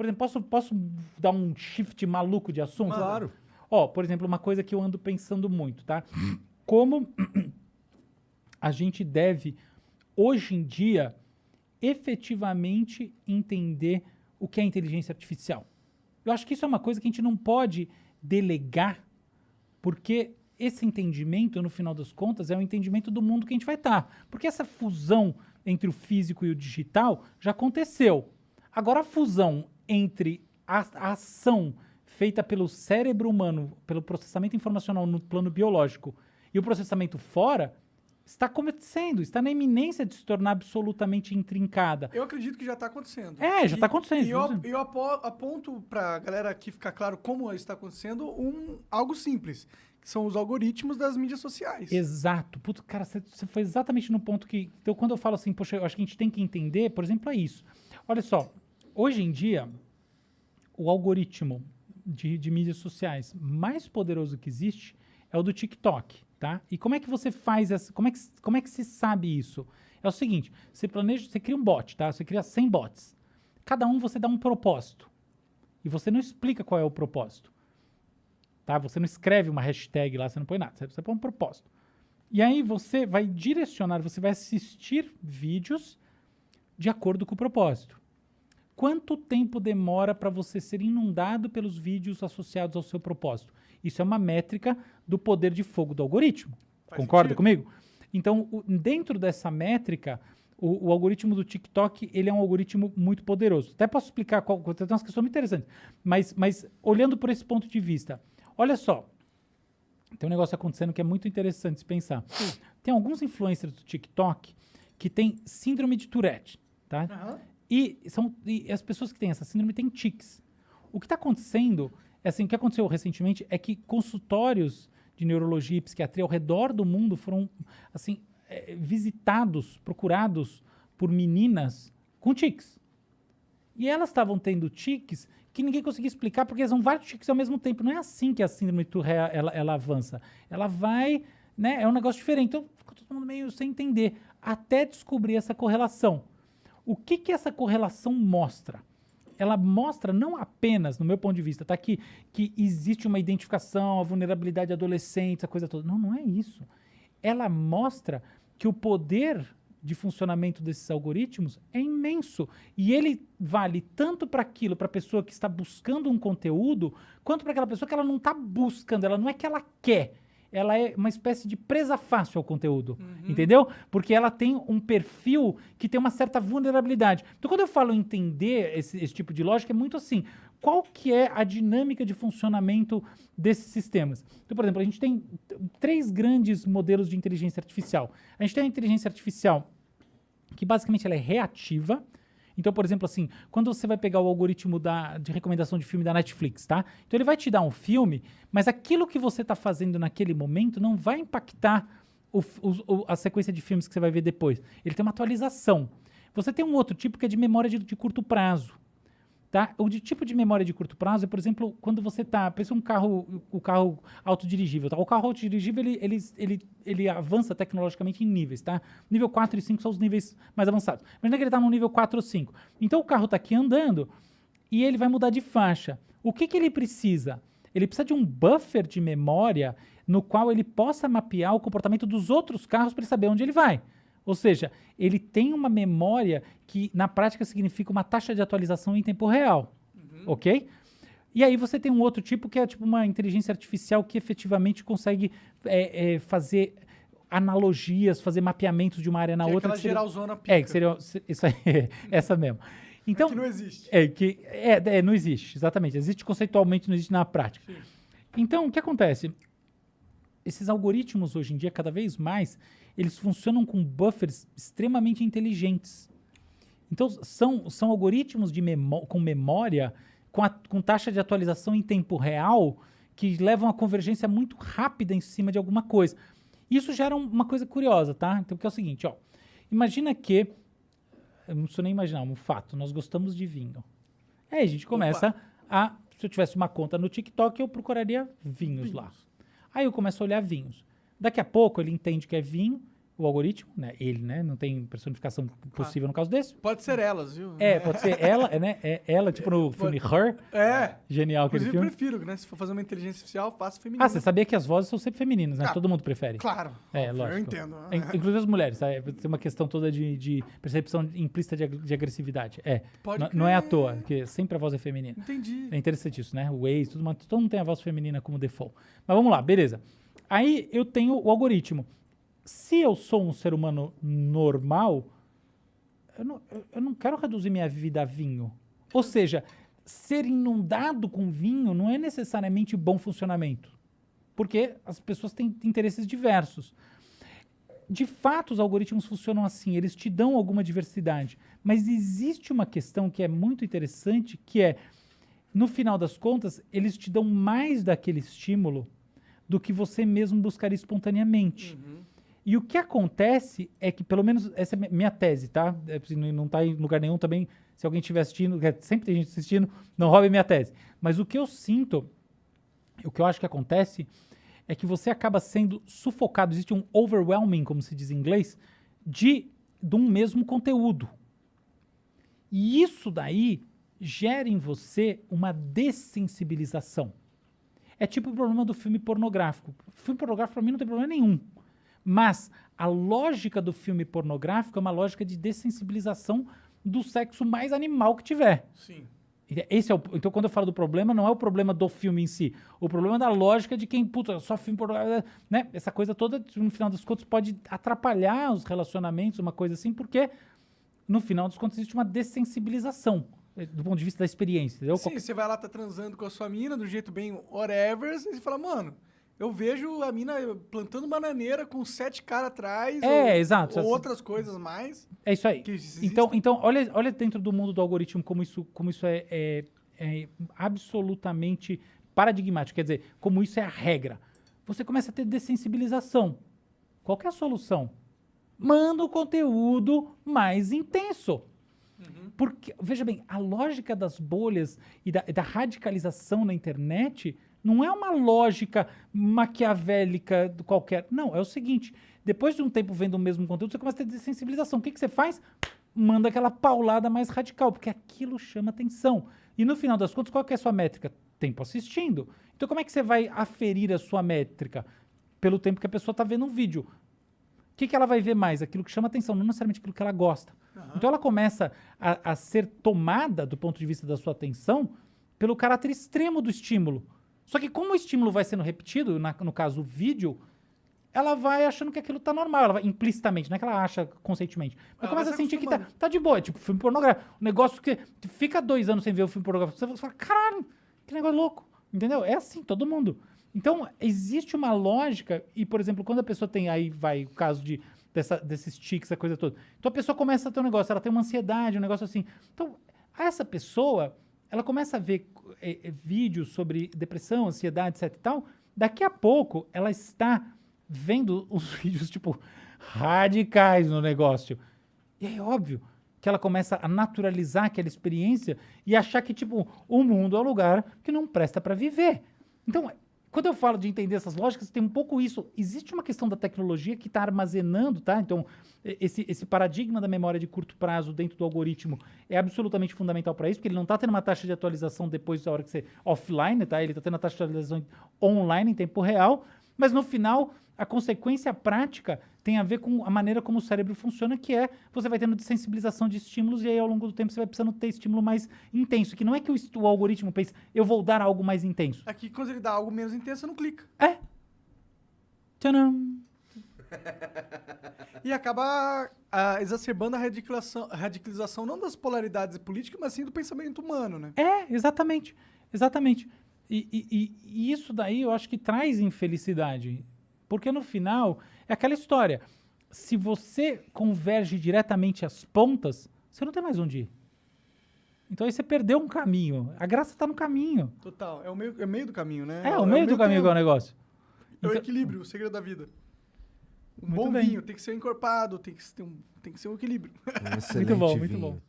Por exemplo, posso dar um shift maluco de assunto? Claro. Ó, por exemplo, uma coisa que eu ando pensando muito, tá? Como a gente deve, hoje em dia, efetivamente entender o que é inteligência artificial. Eu acho que isso é uma coisa que a gente não pode delegar, porque esse entendimento, no final das contas, é o entendimento do mundo que a gente vai estar. Porque essa fusão entre o físico e o digital já aconteceu. Agora, a fusão entre a ação feita pelo cérebro humano, pelo processamento informacional no plano biológico, e o processamento fora, está acontecendo, está na iminência de se tornar absolutamente intrincada. Eu acredito que já está acontecendo. Já está acontecendo. E eu aponto para a galera aqui ficar claro como está acontecendo algo simples, que são os algoritmos das mídias sociais. Exato. Puto, cara, você foi exatamente no ponto que... Então, quando eu falo assim, poxa, eu acho que a gente tem que entender, por exemplo, é isso. Olha só, hoje em dia, o algoritmo de mídias sociais mais poderoso que existe é o do TikTok, tá? E como é que você faz essa... Como é que se sabe isso? É o seguinte, você cria um bot, tá? Você cria 100 bots. Cada um você dá um propósito. E você não explica qual é o propósito. Tá? Você não escreve uma hashtag lá, você não põe nada. Você põe um propósito. E aí você vai direcionar, você vai assistir vídeos de acordo com o propósito. Quanto tempo demora para você ser inundado pelos vídeos associados ao seu propósito? Isso é uma métrica do poder de fogo do algoritmo. Concorda comigo? Então, dentro dessa métrica, o algoritmo do TikTok, ele é um algoritmo muito poderoso. Até posso explicar, tem umas questões muito interessantes, mas olhando por esse ponto de vista, olha só, tem um negócio acontecendo que é muito interessante se pensar. Tem alguns influencers do TikTok que têm síndrome de Tourette, tá? Uhum. E as pessoas que têm essa síndrome têm tics. O que está acontecendo, o que aconteceu recentemente é que consultórios de neurologia e psiquiatria ao redor do mundo foram, assim, visitados, procurados por meninas com tics. E elas estavam tendo tics que ninguém conseguia explicar, porque são vários tics ao mesmo tempo. Não é assim que a síndrome de Tourette ela avança. Ela vai, né, é um negócio diferente. Então, ficou todo mundo meio sem entender, até descobrir essa correlação. O que essa correlação mostra? Ela mostra não apenas, no meu ponto de vista, tá, que existe uma identificação, a vulnerabilidade de adolescentes, a coisa toda. Não, não é isso. Ela mostra que o poder de funcionamento desses algoritmos é imenso. E ele vale tanto para aquilo, para a pessoa que está buscando um conteúdo, quanto para aquela pessoa que ela não está buscando, ela não é que ela quer. Ela é uma espécie de presa fácil ao conteúdo, entendeu? Porque ela tem um perfil que tem uma certa vulnerabilidade. Então, quando eu falo entender esse tipo de lógica, é muito assim, qual que é a dinâmica de funcionamento desses sistemas? Então, por exemplo, a gente tem 3 grandes modelos de inteligência artificial. A gente tem a inteligência artificial que basicamente ela é reativa. Então, por exemplo, assim, quando você vai pegar o algoritmo de recomendação de filme da Netflix, tá? Então ele vai te dar um filme, mas aquilo que você está fazendo naquele momento não vai impactar a sequência de filmes que você vai ver depois. Ele tem uma atualização. Você tem um outro tipo que é de memória de curto prazo. Tá? O tipo de memória de curto prazo é, por exemplo, quando você pensa o carro autodirigível. Tá? O carro autodirigível, ele avança tecnologicamente em níveis, tá? Nível 4 e 5 são os níveis mais avançados. Imagina que ele está no nível 4 ou 5. Então, o carro está aqui andando e ele vai mudar de faixa. O que ele precisa? Ele precisa de um buffer de memória no qual ele possa mapear o comportamento dos outros carros para ele saber onde ele vai. Ou seja, ele tem uma memória que, na prática, significa uma taxa de atualização em tempo real, ok? E aí você tem um outro tipo que é tipo uma inteligência artificial que efetivamente consegue fazer analogias, fazer mapeamentos de uma área na outra. Aquela geralzona pica. Que seria isso aí, essa mesmo. Então, que não existe. Não existe, exatamente. Existe conceitualmente, não existe na prática. Sim. Então, o que acontece? Esses algoritmos, hoje em dia, cada vez mais, eles funcionam com buffers extremamente inteligentes. Então, são algoritmos com memória, com taxa de atualização em tempo real, que levam a convergência muito rápida em cima de alguma coisa. Isso gera uma coisa curiosa, tá? Então, que é o seguinte, ó. Imagina que, eu não preciso nem imaginar, um fato, nós gostamos de vinho. Aí a gente começa se eu tivesse uma conta no TikTok, eu procuraria vinhos lá. Aí eu começo a olhar vinhos. Daqui a pouco ele entende que é vinho, o algoritmo, né? Ele, né? Não tem personificação possível no caso desse. Pode ser elas, viu? Pode ser ela, né? É ela, tipo no filme Her. Genial aquele Inclusive, filme. eu prefiro, né? Se for fazer uma inteligência artificial, faça feminina. Você sabia que as vozes são sempre femininas, né? Todo mundo prefere. Claro. Lógico. Eu entendo. Inclusive as mulheres, sabe? Tem uma questão toda de percepção implícita de agressividade. Não é à toa, porque sempre a voz é feminina. Entendi. É interessante isso, né? O Waze, todo mundo tem a voz feminina como default. Mas vamos lá, beleza. Aí eu tenho o algoritmo. Se eu sou um ser humano normal, eu não quero reduzir minha vida a vinho. Ou seja, ser inundado com vinho não é necessariamente bom funcionamento. Porque as pessoas têm interesses diversos. De fato, os algoritmos funcionam assim, eles te dão alguma diversidade. Mas existe uma questão que é muito interessante, que é, no final das contas, eles te dão mais daquele estímulo do que você mesmo buscaria espontaneamente. E o que acontece é que, pelo menos, essa é minha tese, tá? Não está em lugar nenhum também, se alguém estiver assistindo, sempre tem gente assistindo, não roube minha tese. Mas o que eu sinto, o que eu acho que acontece, é que você acaba sendo sufocado, existe um overwhelming, como se diz em inglês, de um mesmo conteúdo. E isso daí gera em você uma dessensibilização. É tipo o problema do filme pornográfico. O filme pornográfico, para mim, não tem problema nenhum. Mas a lógica do filme pornográfico é uma lógica de dessensibilização do sexo mais animal que tiver. Sim. Então, quando eu falo do problema, não é o problema do filme em si. O problema é da lógica de quem, só filme pornográfico, né? Essa coisa toda, no final das contas, pode atrapalhar os relacionamentos, uma coisa assim, porque, no final das contas, existe uma dessensibilização do ponto de vista da experiência, entendeu? Sim, você vai lá, tá transando com a sua mina, do jeito bem whatever, e você fala, mano, eu vejo a mina plantando bananeira com 7 caras atrás, exato. Ou outras coisas mais. É isso aí. Então olha dentro do mundo do algoritmo como isso é absolutamente paradigmático. Quer dizer, como isso é a regra. Você começa a ter dessensibilização. Qual que é a solução? Manda o conteúdo mais intenso. Porque, veja bem, a lógica das bolhas e da radicalização na internet não é uma lógica maquiavélica qualquer. Não, é o seguinte, depois de um tempo vendo o mesmo conteúdo, você começa a ter dessensibilização. O que você faz? Manda aquela paulada mais radical, porque aquilo chama atenção. E no final das contas, qual que é a sua métrica? Tempo assistindo. Então como é que você vai aferir a sua métrica? Pelo tempo que a pessoa está vendo um vídeo. O que ela vai ver mais? Aquilo que chama atenção, não necessariamente aquilo que ela gosta. Então ela começa a ser tomada, do ponto de vista da sua atenção, pelo caráter extremo do estímulo. Só que como o estímulo vai sendo repetido, no caso o vídeo, ela vai achando que aquilo tá normal, ela vai implicitamente, não é que ela acha conscientemente. Ela começa a sentir que tá de boa, é tipo filme pornográfico. Um negócio que fica 2 anos sem ver o filme pornográfico, você fala, caralho, que negócio louco, entendeu? É assim, todo mundo. Então, existe uma lógica, e por exemplo, quando a pessoa tem, aí vai o caso desses tics, essa coisa toda. Então a pessoa começa a ter um negócio, ela tem uma ansiedade, um negócio assim. Então, essa pessoa, ela começa a ver vídeos sobre depressão, ansiedade, etc e tal, daqui a pouco ela está vendo os vídeos, tipo, radicais no negócio. E é óbvio que ela começa a naturalizar aquela experiência e achar que, tipo, o mundo é um lugar que não presta para viver. Então, quando eu falo de entender essas lógicas, tem um pouco isso. Existe uma questão da tecnologia que está armazenando, tá? Então, esse paradigma da memória de curto prazo dentro do algoritmo é absolutamente fundamental para isso, porque ele não está tendo uma taxa de atualização depois da hora que você offline, tá? Ele está tendo a taxa de atualização online em tempo real, mas no final, a consequência prática tem a ver com a maneira como o cérebro funciona, que é você vai tendo desensibilização de estímulos e aí ao longo do tempo você vai precisando ter estímulo mais intenso, que não é que o algoritmo pensa, eu vou dar algo mais intenso. Aqui, quando ele dá algo menos intenso, você não clica. Tcharam! E acaba exacerbando a radicalização não das polaridades políticas, mas sim do pensamento humano, né? Exatamente. E isso daí eu acho que traz infelicidade. Porque no final, é aquela história. Se você converge diretamente às pontas, você não tem mais onde ir. Então aí você perdeu um caminho. A graça está no caminho. Total. É o meio do caminho, né? O meio do caminho que é o negócio. É o equilíbrio, o segredo da vida. Um Muito bom bem. vinho tem que ser encorpado, tem que ser um equilíbrio. Um excelente Muito bom, vinho. muito bom.